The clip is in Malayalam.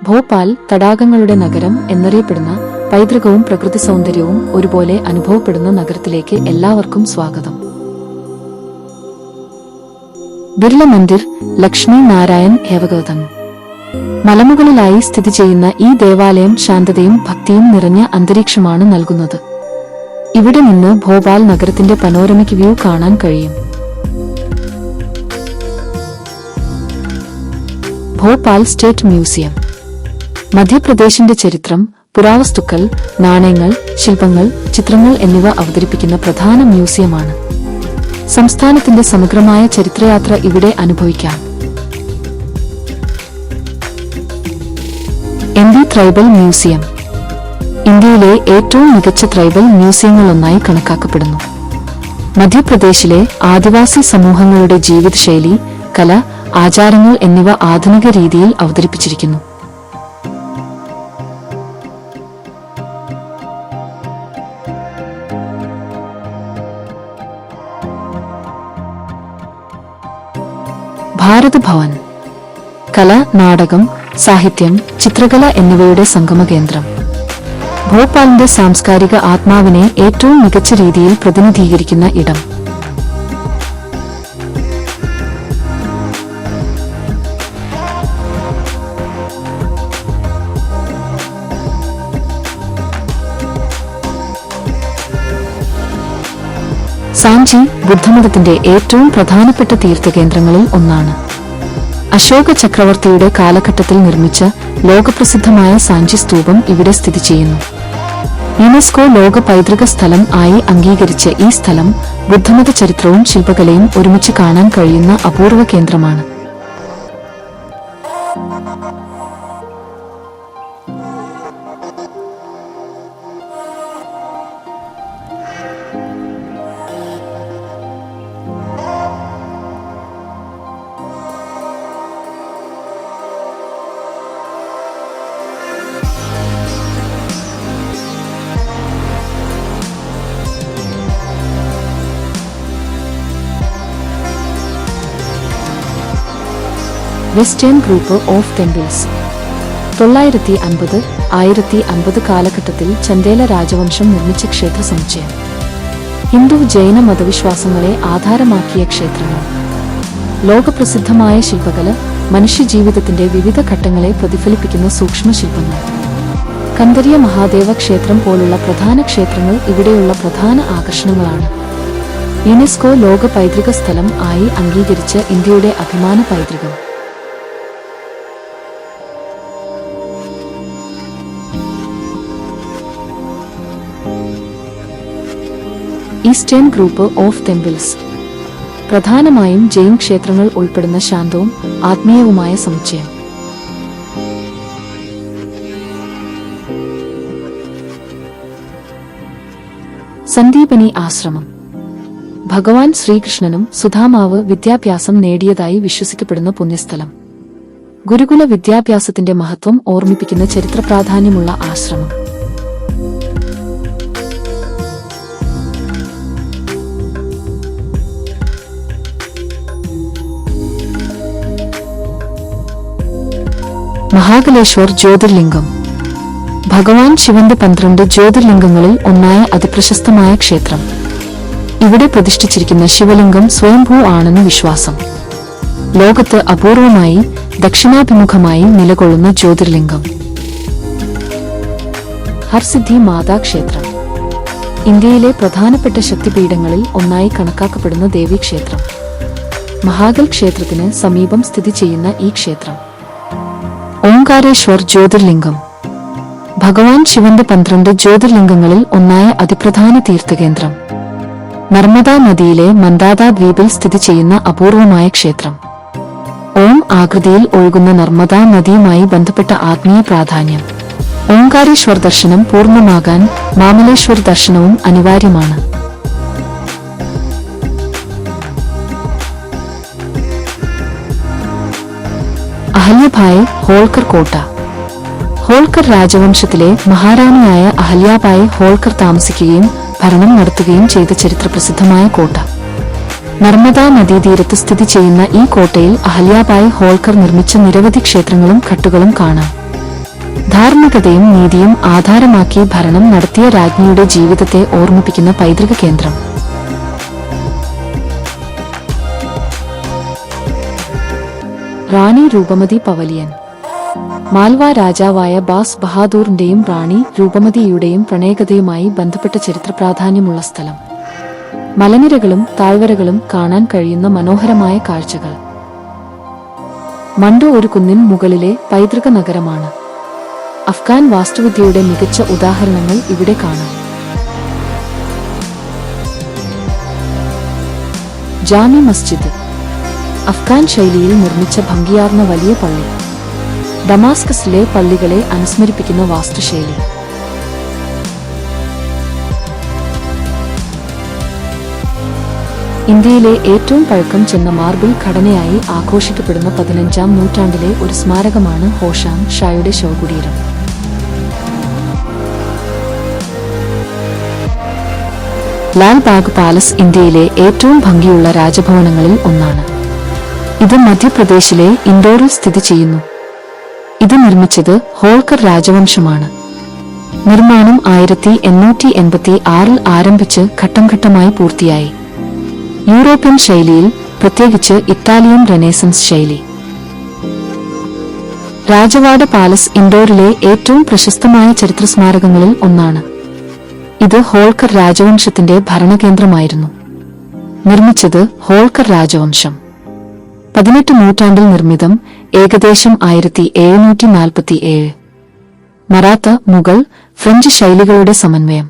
ഭോപ്പാൽ തടാകങ്ങളുടെ നഗരം എന്നറിയപ്പെടുന്ന പൈതൃകവും പ്രകൃതി സൗന്ദര്യവും ഒരുപോലെ അനുഭവപ്പെടുന്ന നഗരത്തിലേക്ക് എല്ലാവർക്കും സ്വാഗതം. ബിർള മന്ദിർ ലക്ഷ്മി നാരായൺ ഹേവഗോതം മലമുകളിലായി സ്ഥിതി ചെയ്യുന്ന ഈ ദേവാലയം ശാന്തതയും ഭക്തിയും നിറഞ്ഞ അന്തരീക്ഷമാണ് നൽകുന്നത്. ഇവിടെ നിന്ന് ഭോപ്പാൽ നഗരത്തിന്റെ പനോരമിക് വ്യൂ കാണാൻ കഴിയും. ഭോപ്പാൽ സ്റ്റേറ്റ് മ്യൂസിയം മധ്യപ്രദേശിന്റെ ചരിത്രം, പുരാവസ്തുക്കൾ, നാണയങ്ങൾ, ശില്പങ്ങൾ, ചിത്രങ്ങൾ എന്നിവ അവതരിപ്പിക്കുന്ന പ്രധാന മ്യൂസിയമാണ്. സംസ്ഥാനത്തിന്റെ സമഗ്രമായ ചരിത്രയാത്ര ഇവിടെ അനുഭവിക്കാം. എംപി ട്രൈബൽ മ്യൂസിയം ഇന്ത്യയിലെ ഏറ്റവും മികച്ച ട്രൈബൽ മ്യൂസിയങ്ങളൊന്നായി കണക്കാക്കപ്പെടുന്നു. മധ്യപ്രദേശിലെ ആദിവാസി സമൂഹങ്ങളുടെ ജീവിതശൈലി, കല, ആചാരങ്ങൾ എന്നിവ ആധുനിക രീതിയിൽ അവതരിപ്പിച്ചിരിക്കുന്നു. ഭാരത് ഭവൻ കല, നാടകം, സാഹിത്യം, ചിത്രകല എന്നിവയുടെ സംഗമകേന്ദ്രം. ഭോപ്പാലിന്റെ സാംസ്കാരിക ആത്മാവിനെ ഏറ്റവും മികച്ച രീതിയിൽ പ്രതിനിധീകരിക്കുന്ന ഇടം. സാഞ്ചി ബുദ്ധമതത്തിന്റെ ഏറ്റവും പ്രധാനപ്പെട്ട തീർത്ഥകേന്ദ്രങ്ങളിൽ ഒന്നാണ്. അശോക ചക്രവർത്തിയുടെ കാലഘട്ടത്തിൽ നിർമ്മിച്ച ലോകപ്രസിദ്ധമായ സാഞ്ചി സ്തൂപം ഇവിടെ സ്ഥിതി ചെയ്യുന്നു. യുനെസ്കോ ലോക പൈതൃക സ്ഥലം ആയി അംഗീകരിച്ച ഈ സ്ഥലം ബുദ്ധമത ചരിത്രവും ശില്പകലയും ഒരുമിച്ച് കാണാൻ കഴിയുന്ന അപൂർവ കേന്ദ്രമാണ്. വെസ്റ്റേൺ ഗ്രൂപ്പ് ഓഫ് ടെമ്പിൾസ് 950-1050 കാലഘട്ടത്തിൽ ചന്ദേല രാജവംശം നിർമ്മിച്ച ക്ഷേത്ര സമുച്ചയം. ഹിന്ദു ജൈന മതവിശ്വാസങ്ങളെ ആധാരമാക്കിയ ക്ഷേത്രങ്ങൾ. ലോകപ്രസിദ്ധമായ ശില്പകല, മനുഷ്യജീവിതത്തിന്റെ വിവിധ ഘട്ടങ്ങളെ പ്രതിഫലിപ്പിക്കുന്ന സൂക്ഷ്മശില്പങ്ങൾ. കന്ദരിയ മഹാദേവ ക്ഷേത്രം പോലുള്ള പ്രധാന ക്ഷേത്രങ്ങൾ ഇവിടെയുള്ള പ്രധാന ആകർഷണങ്ങളാണ്. യുനെസ്കോ ലോക പൈതൃക സ്ഥലം ആയി അംഗീകരിച്ച ഇന്ത്യയുടെ അഭിമാന പൈതൃകം. ഈസ്റ്റേൺ ഗ്രൂപ്പ് ഓഫ് ടെമ്പിൾസ് പ്രധാനമായും ജൈൻ ക്ഷേത്രങ്ങൾ ഉൾപ്പെടുന്ന ശാന്തവും ആത്മീയവുമായ സമുച്ചയം. സന്ദീപനി ആശ്രമം ഭഗവാൻ ശ്രീകൃഷ്ണനും സുധാമാവ് വിദ്യാഭ്യാസം നേടിയതായി വിശ്വസിക്കപ്പെടുന്ന പുണ്യസ്ഥലം. ഗുരുകുല വിദ്യാഭ്യാസത്തിന്റെ മഹത്വം ഓർമ്മിപ്പിക്കുന്ന ചരിത്ര പ്രാധാന്യമുള്ള ആശ്രമം. മഹാകലേശ്വർ ജ്യോതിർലിംഗം ഭഗവാൻ ശിവന്റെ 12 ജ്യോതിർലിംഗങ്ങളിൽ ഒന്നായ അതിപ്രശസ്തമായ ക്ഷേത്രം. ഇവിടെ പ്രതിഷ്ഠിച്ചിരിക്കുന്ന ശിവലിംഗം സ്വയംഭൂ ആണെന്ന് വിശ്വാസം. ലോകത്ത് അപൂർവമായി ദക്ഷിണാഭിമുഖമായി നിലകൊള്ളുന്ന ജ്യോതിർലിംഗം. ഹർസിദ്ധി മാതാ ക്ഷേത്രം ഇന്ത്യയിലെ പ്രധാനപ്പെട്ട ശക്തിപീഠങ്ങളിൽ ഒന്നായി കണക്കാക്കപ്പെടുന്ന ദേവീക്ഷേത്രം. മഹാകൽ ക്ഷേത്രത്തിന് സമീപം സ്ഥിതി ചെയ്യുന്ന ഈ ക്ഷേത്രം. ഓംകാരേശ്വർ ജ്യോതിർലിംഗം ഭഗവാൻ ശിവന്റെ 12 ജ്യോതിർലിംഗങ്ങളിൽ ഒന്നായ അതിപ്രധാന തീർത്ഥകേന്ദ്രം. നർമ്മദാ നദിയിലെ മന്ദാതാ ദ്വീപിൽ സ്ഥിതി ചെയ്യുന്ന അപൂർവമായ ക്ഷേത്രം. ഓം ആകൃതിയിൽ ഒഴുകുന്ന നർമ്മദാ നദിയുമായി ബന്ധപ്പെട്ട ആത്മീയ പ്രാധാന്യം. ഓംകാരേശ്വർ ദർശനം പൂർണ്ണമാകാൻ മാമലേശ്വർ ദർശനവും അനിവാര്യമാണ്. അഹല്യഭായ് ഹോൾക്കർ കോട്ട ഹോൾക്കർ രാജവംശത്തിലെ മഹാറാണിയായ അഹല്യാബായ് ഹോൾക്കർ താമസിക്കുകയും ഭരണം നടത്തുകയും ചെയ്ത ചരിത്രപ്രസിദ്ധമായ കോട്ട. നർമ്മദാ നദീതീരത്ത് സ്ഥിതി ചെയ്യുന്ന ഈ കോട്ടയിൽ അഹല്യാബായ് ഹോൾക്കർ നിർമ്മിച്ച നിരവധി ക്ഷേത്രങ്ങളും ഘട്ടുകളും കാണാം. ധാർമ്മികതയും നീതിയും ആധാരമാക്കി ഭരണം നടത്തിയ രാജ്ഞിയുടെ ജീവിതത്തെ ഓർമ്മിപ്പിക്കുന്ന പൈതൃക കേന്ദ്രം. റാണി രൂപമതി പവലിയൻ. മാൽവ രാജാവായ ബാസ് ബഹാദൂറിന്റെയും റാണി രൂപമതിയുടെയും പ്രണയകഥയുമായി ബന്ധപ്പെട്ട ചരിത്ര പ്രാധാന്യമുള്ള സ്ഥലം. മലനിരകളും താഴ്വരകളും കാണാൻ കഴിയുന്ന മനോഹരമായ കാഴ്ചകൾ. മണ്ടോ ഒരു കുന്നിൻ മുകളിലെ പൈതൃക നഗരമാണ്. അഫ്ഗാൻ വാസ്തുവിദ്യയുടെ മികച്ച ഉദാഹരണങ്ങൾ ഇവിടെ കാണാം. ജാമി മസ്ജിദ്. അഫ്ഗാൻ ശൈലിയിൽ നിർമ്മിച്ച ഭംഗിയാർന്ന വലിയ പള്ളി. ഡമാസ്കസിലെ പള്ളികളെ അനുസ്മരിപ്പിക്കുന്ന വാസ്തുശൈലി. ഇന്ത്യയിലെ ഏറ്റവും പഴക്കം ചെന്ന മാർബിൾ ഘടനയായി ആഘോഷിക്കപ്പെടുന്ന 15-ാം നൂറ്റാണ്ടിലെ ഒരു സ്മാരകമാണ് ഹോഷാം ഷായുടെ ശവകുടീരം. ലാൽബാഗ് പാലസ് ഇന്ത്യയിലെ ഏറ്റവും ഭംഗിയുള്ള രാജഭവനങ്ങളിൽ ഒന്നാണ്. ഇത് മധ്യപ്രദേശിലെ ഇൻഡോറിൽ സ്ഥിതി ചെയ്യുന്നു. ഇത് നിർമ്മിച്ചത് ഹോൾക്കർ രാജവംശമാണ്. നിർമ്മാണം 1886-ൽ ആരംഭിച്ച് ഘട്ടം ഘട്ടമായി പൂർത്തിയായി. യൂറോപ്യൻ ശൈലിയിൽ, പ്രത്യേകിച്ച് ഇറ്റാലിയൻ റെനേസൻസ് ശൈലി. രാജവാഡ പാലസ് ഇൻഡോറിലെ ഏറ്റവും പ്രശസ്തമായ ചരിത്രസ്മാരകങ്ങളിൽ ഒന്നാണ്. ഇത് ഹോൾക്കർ രാജവംശത്തിന്റെ ഭരണകേന്ദ്രമായിരുന്നു. നിർമ്മിച്ചത് ഹോൾക്കർ രാജവംശം. 18 നൂറ്റാണ്ടിൽ നിർമ്മിതം. ഏകദേശം 1747. മറാത്ത, മുഗൾ, ഫ്രഞ്ച് ശൈലികളുടെ സമന്വയം.